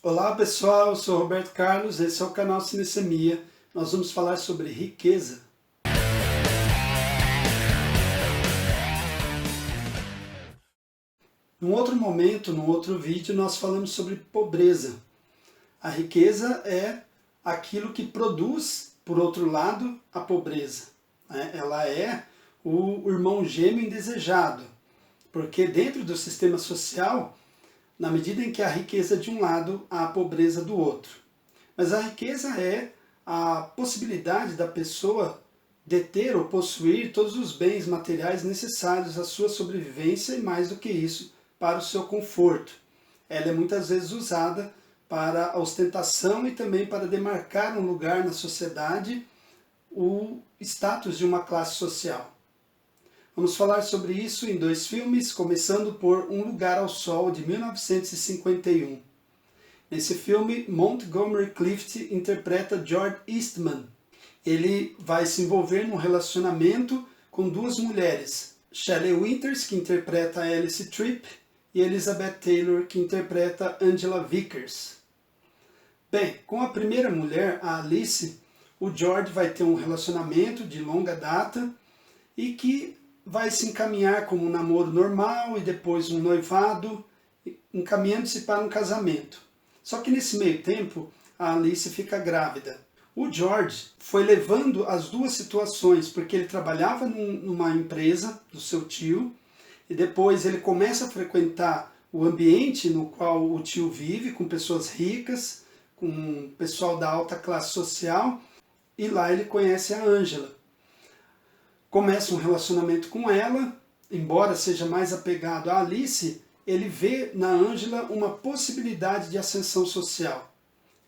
Olá pessoal, eu sou Roberto Carlos, esse é o canal Cinesemia. Nós vamos falar sobre riqueza. Num outro momento, num outro vídeo, nós falamos sobre pobreza. A riqueza é aquilo que produz, por outro lado, a pobreza. Ela é o irmão gêmeo indesejado, porque dentro do sistema social, na medida em que a riqueza de um lado, há a pobreza do outro. Mas a riqueza é a possibilidade da pessoa deter ou possuir todos os bens materiais necessários à sua sobrevivência e, mais do que isso, para o seu conforto. Ela é muitas vezes usada para a ostentação e também para demarcar um lugar na sociedade, o status de uma classe social. Vamos falar sobre isso em dois filmes, começando por Um Lugar ao Sol, de 1951. Nesse filme, Montgomery Clift interpreta George Eastman. Ele vai se envolver num relacionamento com duas mulheres, Shelley Winters, que interpreta Alice Tripp, e Elizabeth Taylor, que interpreta Angela Vickers. Bem, com a primeira mulher, a Alice, o George vai ter um relacionamento de longa data e que vai se encaminhar como um namoro normal e depois um noivado, encaminhando-se para um casamento. Só que nesse meio tempo, a Alice fica grávida. O George foi levando as duas situações, porque ele trabalhava numa empresa do seu tio, e depois ele começa a frequentar o ambiente no qual o tio vive, com pessoas ricas, com pessoal da alta classe social, e lá ele conhece a Angela. Começa um relacionamento com ela, embora seja mais apegado a Alice, ele vê na Angela uma possibilidade de ascensão social,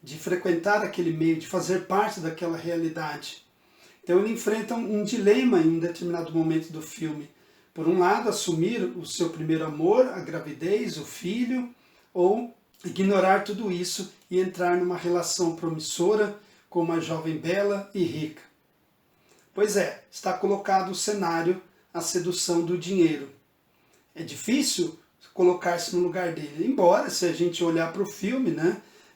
de frequentar aquele meio, de fazer parte daquela realidade. Então ele enfrenta um dilema em um determinado momento do filme. Por um lado, assumir o seu primeiro amor, a gravidez, o filho, ou ignorar tudo isso e entrar numa relação promissora com uma jovem bela e rica. Pois é, está colocado o cenário, a sedução do dinheiro. É difícil colocar-se no lugar dele, embora, se a gente olhar para o filme,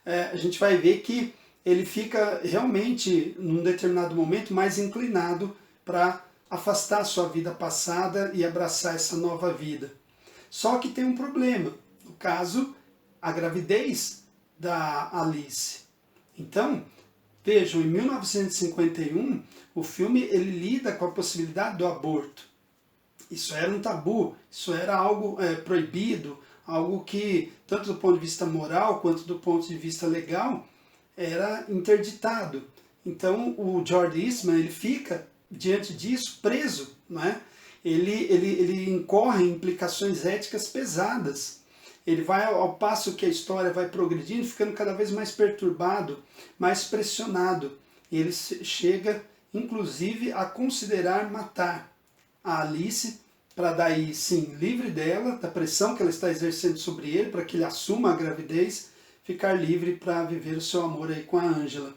a gente vai ver que ele fica realmente, num determinado momento, mais inclinado para afastar a sua vida passada e abraçar essa nova vida. Só que tem um problema, no caso, a gravidez da Alice. Então, vejam, em 1951, o filme ele lida com a possibilidade do aborto. Isso era um tabu, isso era algo proibido, algo que, tanto do ponto de vista moral quanto do ponto de vista legal, era interditado. Então o George Eastman ele fica, diante disso, preso. Ele incorre em implicações éticas pesadas. Ele vai, ao passo que a história vai progredindo, ficando cada vez mais perturbado, mais pressionado. E ele chega, inclusive, a considerar matar a Alice, para daí, sim, livre dela, da pressão que ela está exercendo sobre ele, para que ele assuma a gravidez, ficar livre para viver o seu amor aí com a Angela.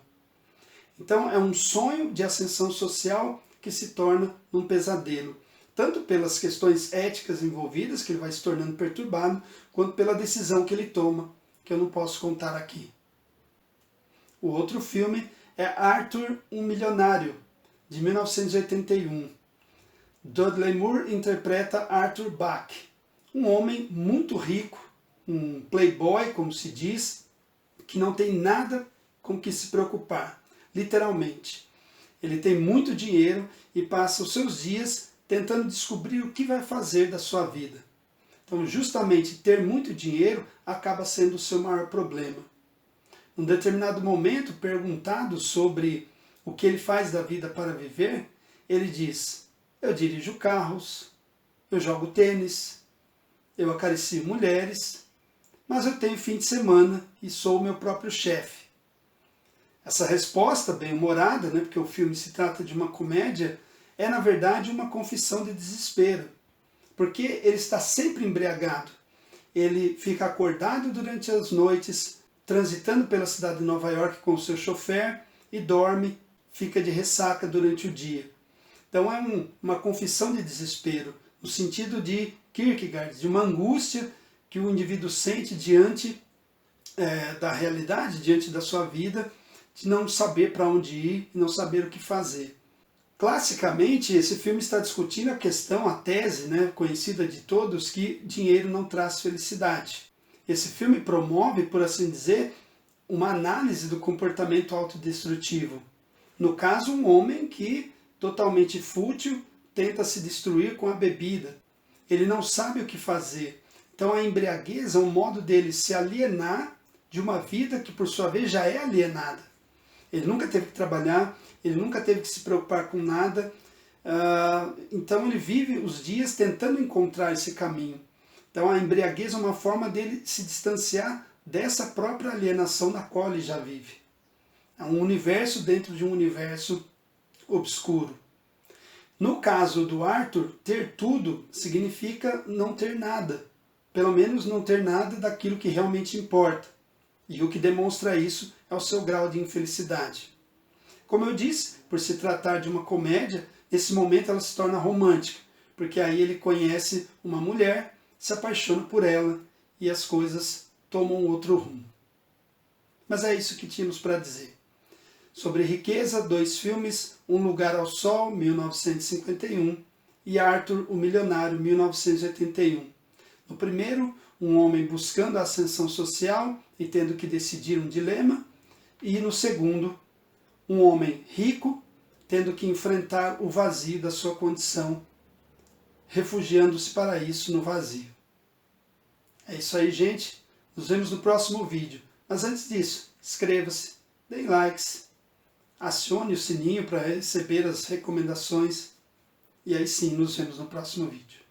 Então é um sonho de ascensão social que se torna um pesadelo. Tanto pelas questões éticas envolvidas, que ele vai se tornando perturbado, quanto pela decisão que ele toma, que eu não posso contar aqui. O outro filme é Arthur, um Milionário, de 1981. Dudley Moore interpreta Arthur Bach, um homem muito rico, um playboy, como se diz, que não tem nada com que se preocupar, literalmente. Ele tem muito dinheiro e passa os seus dias tentando descobrir o que vai fazer da sua vida. Então, justamente ter muito dinheiro acaba sendo o seu maior problema. Num determinado momento, perguntado sobre o que ele faz da vida para viver, ele diz: eu dirijo carros, eu jogo tênis, eu acaricio mulheres, mas eu tenho fim de semana e sou o meu próprio chefe. Essa resposta, bem-humorada, porque o filme se trata de uma comédia, é na verdade uma confissão de desespero, porque ele está sempre embriagado. Ele fica acordado durante as noites, transitando pela cidade de Nova York com o seu chofer e dorme, fica de ressaca durante o dia. Então é uma confissão de desespero, no sentido de Kierkegaard, de uma angústia que o indivíduo sente diante da realidade diante da sua vida, de não saber para onde ir e não saber o que fazer. Classicamente, esse filme está discutindo a questão, a tese, né, conhecida de todos, que dinheiro não traz felicidade. Esse filme promove, por assim dizer, uma análise do comportamento autodestrutivo. No caso, um homem que, totalmente fútil, tenta se destruir com a bebida. Ele não sabe o que fazer. Então a embriaguez é um modo dele se alienar de uma vida que, por sua vez, já é alienada. Ele nunca teve que trabalhar, ele nunca teve que se preocupar com nada, então ele vive os dias tentando encontrar esse caminho. Então a embriaguez é uma forma dele se distanciar dessa própria alienação na qual ele já vive. É um universo dentro de um universo obscuro. No caso do Arthur, ter tudo significa não ter nada. Pelo menos não ter nada daquilo que realmente importa. E o que demonstra isso é o seu grau de infelicidade. Como eu disse, por se tratar de uma comédia, nesse momento ela se torna romântica, porque aí ele conhece uma mulher, se apaixona por ela e as coisas tomam outro rumo. Mas é isso que tínhamos para dizer. Sobre Riqueza, 2 filmes, Um Lugar ao Sol, 1951, e Arthur, o Milionário, 1981. No primeiro, um homem buscando a ascensão social e tendo que decidir um dilema, e no segundo, um homem rico tendo que enfrentar o vazio da sua condição, refugiando-se para isso no vazio. É isso aí, gente. Nos vemos no próximo vídeo. Mas antes disso, inscreva-se, dê likes, acione o sininho para receber as recomendações e aí sim nos vemos no próximo vídeo.